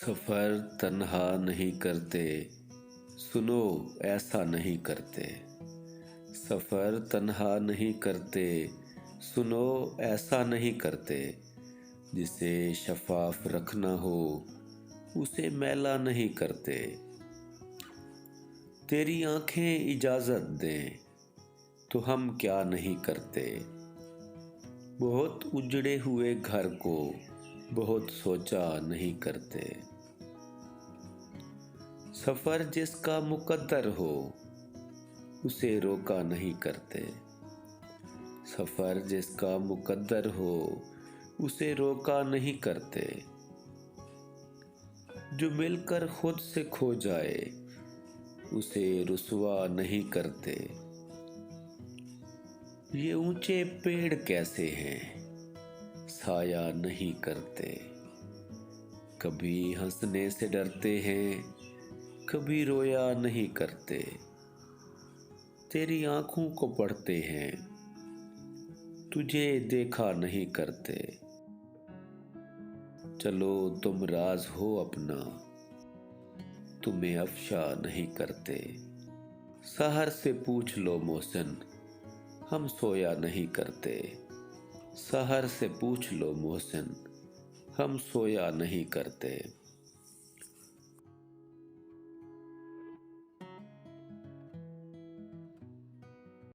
सफ़र तन्हा नहीं करते, सुनो ऐसा नहीं करते। सफ़र तन्हा नहीं करते, सुनो ऐसा नहीं करते। जिसे शफ़ाफ रखना हो उसे मैला नहीं करते। तेरी आँखें इजाज़त दें तो हम क्या नहीं करते। बहुत उजड़े हुए घर को बहुत सोचा नहीं करते। सफ़र जिसका मुकद्दर हो उसे रोका नहीं करते। सफ़र जिसका मुकद्दर हो उसे रोका नहीं करते। जो मिलकर खुद से खो जाए उसे रुसवा नहीं करते। ये ऊंचे पेड़ कैसे हैं, साया नहीं करते। कभी हंसने से डरते हैं, कभी रोया नहीं करते। तेरी आंखों को पढ़ते हैं, तुझे देखा नहीं करते। चलो तुम राज हो अपना, तुम्हें अफशा नहीं करते। सहर से पूछ लो मोहसिन, हम सोया नहीं करते। सहर से पूछ लो मोहसिन, हम सोया नहीं करते।